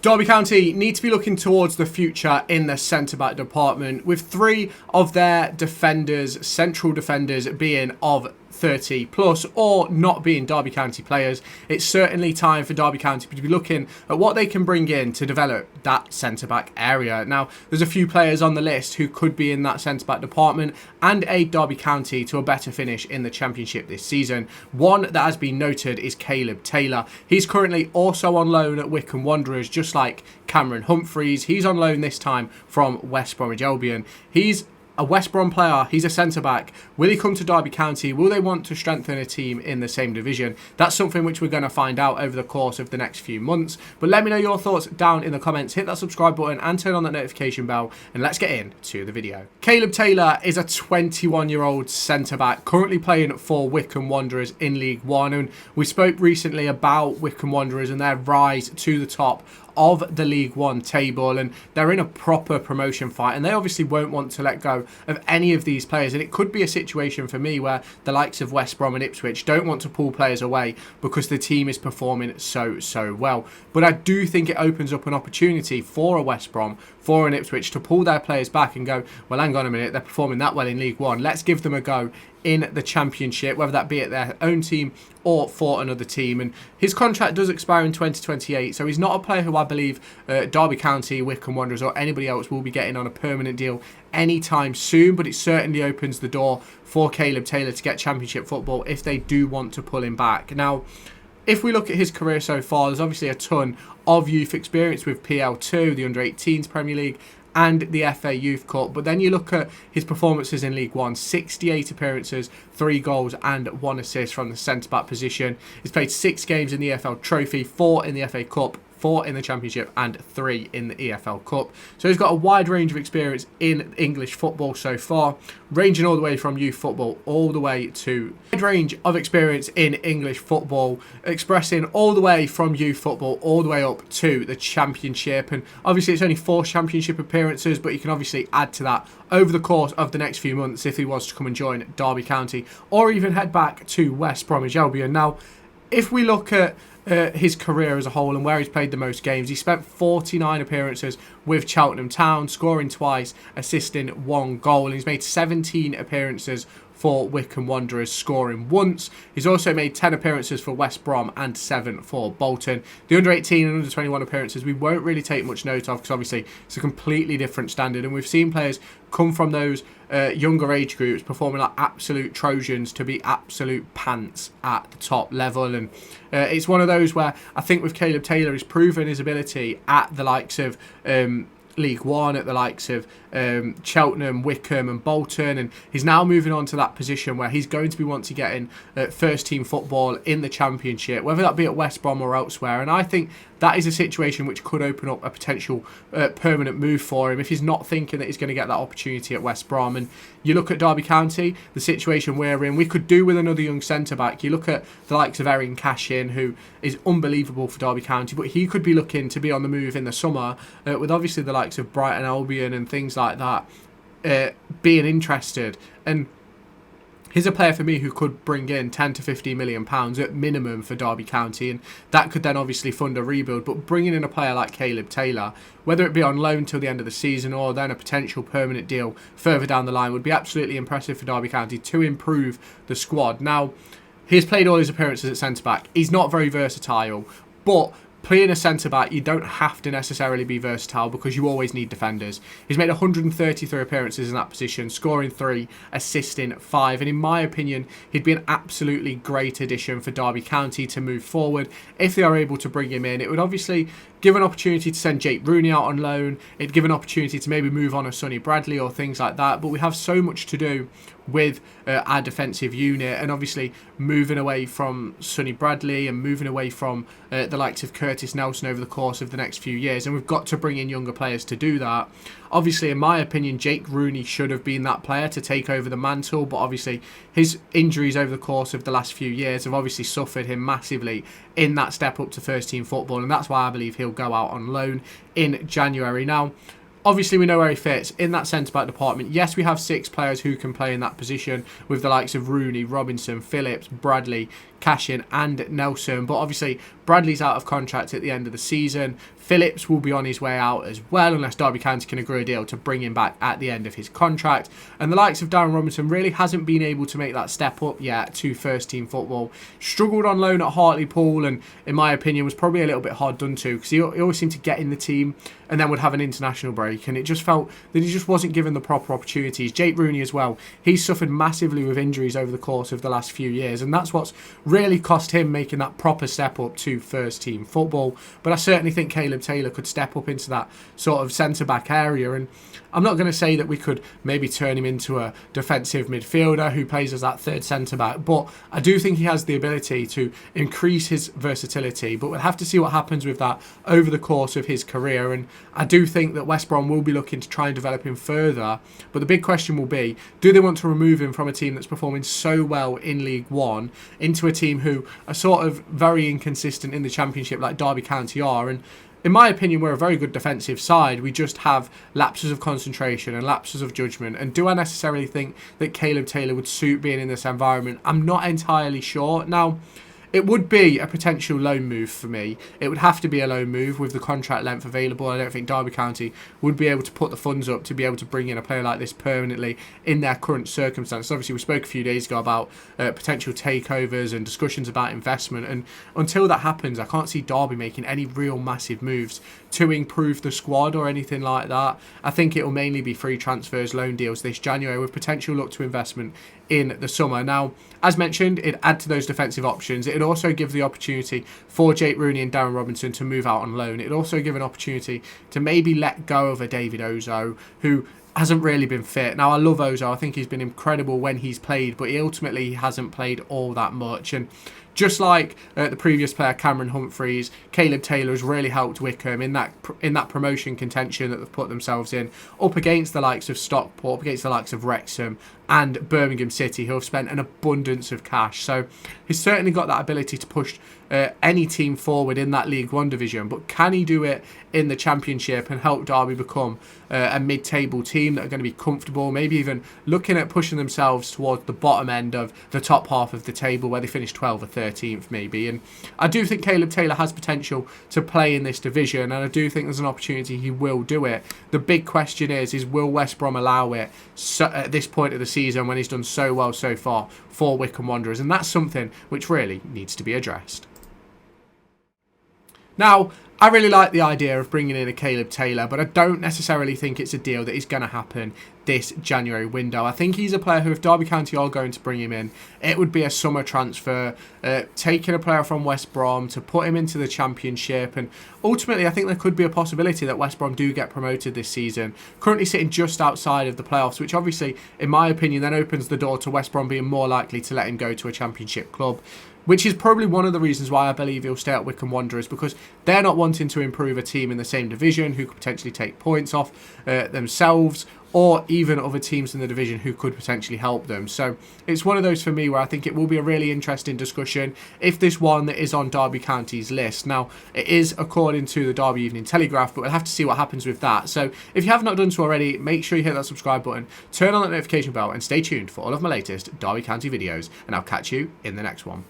Derby County need to be looking towards the future in the centre-back department, with three of their defenders, central defenders, being of 30 plus or not being Derby County players. It's certainly time for Derby County to be looking at what they can bring in to develop that centre-back area. Now, there's a few players on the list who could be in that centre-back department and aid Derby County to a better finish in the Championship this season. One that has been noted is Caleb Taylor. He's currently also on loan at Wycombe Wanderers, just like Cameron Humphreys. He's on loan this time from West Bromwich Albion. He's a West Brom player, he's a centre-back. Will he come to Derby County? Will they want to strengthen a team in the same division? That's something which we're going to find out over the course of the next few months. But let me know your thoughts down in the comments. Hit that subscribe button and turn on that notification bell. And let's get into the video. Caleb Taylor is a 21-year-old centre-back currently playing for Wycombe Wanderers in League One. And we spoke recently about Wycombe Wanderers and their rise to the top of the League One table, and they're in a proper promotion fight, and they obviously won't want to let go of any of these players. And it could be a situation for me where the likes of West Brom and Ipswich don't want to pull players away because the team is performing so well. But I do think it opens up an opportunity for a West Brom, for an Ipswich, to pull their players back and go, well, hang on a minute, they're performing that well in League One, let's give them a go in the Championship, whether that be at their own team or for another team. And his contract does expire in 2028, so he's not a player who I believe Derby County, Wycombe Wanderers or anybody else will be getting on a permanent deal anytime soon. But it certainly opens the door for Caleb Taylor to get Championship football if they do want to pull him back. Now, if we look at his career so far, there's obviously a ton of youth experience with PL2, the Under-18s Premier League, and the FA Youth Cup. But then you look at his performances in League One: 68 appearances, 3 goals and 1 assist from the centre-back position. He's played 6 games in the EFL Trophy, 4 in the FA Cup, 4 in the Championship and 3 in the EFL Cup. So he's got a wide range of experience in English football so far, ranging all the way from youth football all the way to wide range of experience in English football, expressing all the way from youth football all the way up to the Championship. And obviously it's only 4 Championship appearances, but you can obviously add to that over the course of the next few months if he was to come and join Derby County or even head back to West Bromwich Albion. Now, if we look at his career as a whole and where he's played the most games, he spent 49 appearances with Cheltenham Town, scoring twice, assisting 1 goal. And he's made 17 appearances for Wycombe Wanderers, scoring once. He's also made 10 appearances for West Brom and 7 for Bolton. The Under-18 and Under-21 appearances we won't really take much note of because obviously it's a completely different standard, and we've seen players come from those younger age groups performing like absolute Trojans to be absolute pants at the top level. And it's one of those where I think with Caleb Taylor, he's proven his ability at the likes of League One, at the likes of Cheltenham, Wycombe and Bolton, and he's now moving on to that position where he's going to be wanting to get in first team football in the Championship, whether that be at West Brom or elsewhere. And I think that is a situation which could open up a potential permanent move for him if he's not thinking that he's going to get that opportunity at West Brom. And you look at Derby County, the situation we're in, we could do with another young centre-back. You look at the likes of Erin Cashin, who is unbelievable for Derby County, but he could be looking to be on the move in the summer with obviously the likes of Brighton Albion and things like that being interested. And he's a player for me who could bring in 10 to 15 million pounds at minimum for Derby County, and that could then obviously fund a rebuild. But bringing in a player like Caleb Taylor, whether it be on loan till the end of the season or then a potential permanent deal further down the line, would be absolutely impressive for Derby County to improve the squad. Now, he's played all his appearances at centre-back. He's not very versatile, but playing a centre-back, you don't have to necessarily be versatile because you always need defenders. He's made 133 appearances in that position, scoring 3, assisting 5. And in my opinion, he'd be an absolutely great addition for Derby County to move forward. If they are able to bring him in, it would obviously give an opportunity to send Jake Rooney out on loan. It'd give an opportunity to maybe move on a Sonny Bradley or things like that. But we have so much to do with our defensive unit, and obviously moving away from Sonny Bradley and moving away from the likes of Curtis Nelson over the course of the next few years, and we've got to bring in younger players to do that. Obviously, in my opinion, Jake Rooney should have been that player to take over the mantle, but obviously his injuries over the course of the last few years have obviously suffered him massively in that step up to first team football, and that's why I believe he'll go out on loan in January. Now, obviously, we know where he fits in that centre-back department. Yes, we have 6 players who can play in that position with the likes of Rooney, Robinson, Phillips, Bradley, Cashin and Nelson. But obviously, Bradley's out of contract at the end of the season. Phillips will be on his way out as well, unless Derby County can agree a deal to bring him back at the end of his contract. And the likes of Darren Robinson really hasn't been able to make that step up yet to first team football. Struggled on loan at Hartlepool, and in my opinion was probably a little bit hard done to, because he always seemed to get in the team and then would have an international break, and it just felt that he just wasn't given the proper opportunities. Jake Rooney as well, he's suffered massively with injuries over the course of the last few years, and that's what's really cost him making that proper step up to first team football. But I certainly think Caleb Taylor could step up into that sort of centre-back area, and I'm not going to say that we could maybe turn him into a defensive midfielder who plays as that third centre-back, but I do think he has the ability to increase his versatility, but we'll have to see what happens with that over the course of his career. And I do think that West Brom will be looking to try and develop him further, but the big question will be, do they want to remove him from a team that's performing so well in League One into a team who are sort of very inconsistent in the Championship like Derby County are? And in my opinion, we're a very good defensive side. We just have lapses of concentration and lapses of judgment. And do I necessarily think that Caleb Taylor would suit being in this environment? I'm not entirely sure. Now, it would be a potential loan move for me. It would have to be a loan move with the contract length available. I don't think Derby County would be able to put the funds up to be able to bring in a player like this permanently in their current circumstances. Obviously, we spoke a few days ago about potential takeovers and discussions about investment. And until that happens, I can't see Derby making any real massive moves to improve the squad or anything like that. I think it will mainly be free transfers, loan deals this January with potential look to investment in the summer. Now, as mentioned, it'd add to those defensive options. It'd also give the opportunity for Jake Rooney and Darren Robinson to move out on loan. It'd also give an opportunity to maybe let go of a David Ozo, who hasn't really been fit. Now, I love Ozo. I think he's been incredible when he's played, but he ultimately hasn't played all that much. And just like the previous player, Cameron Humphreys, Caleb Taylor has really helped Wycombe in that promotion contention that they've put themselves in, up against the likes of Stockport, up against the likes of Wrexham and Birmingham City, who have spent an abundance of cash. So he's certainly got that ability to push any team forward in that League One division. But can he do it in the Championship and help Derby become a mid-table team that are going to be comfortable, maybe even looking at pushing themselves towards the bottom end of the top half of the table where they finish 12th or 13th maybe? And I do think Caleb Taylor has potential to play in this division, and I do think there's an opportunity he will do it. The big question is will West Brom allow it at this point of the season when he's done so well so far for Wycombe Wanderers? And that's something which really needs to be addressed. Now, I really like the idea of bringing in a Caleb Taylor, but I don't necessarily think it's a deal that is going to happen this January window. I think he's a player who, if Derby County are going to bring him in, it would be a summer transfer, taking a player from West Brom to put him into the Championship. And ultimately, I think there could be a possibility that West Brom do get promoted this season, currently sitting just outside of the playoffs, which obviously, in my opinion, then opens the door to West Brom being more likely to let him go to a Championship club, which is probably one of the reasons why I believe he'll stay at Wycombe Wanderers, because they're not wanting to improve a team in the same division who could potentially take points off themselves, or even other teams in the division who could potentially help them. So it's one of those for me where I think it will be a really interesting discussion if this one that is on Derby County's list. Now, it is according to the Derby Evening Telegraph, but we'll have to see what happens with that. So if you have not done so already, make sure you hit that subscribe button, turn on that notification bell, and stay tuned for all of my latest Derby County videos, and I'll catch you in the next one.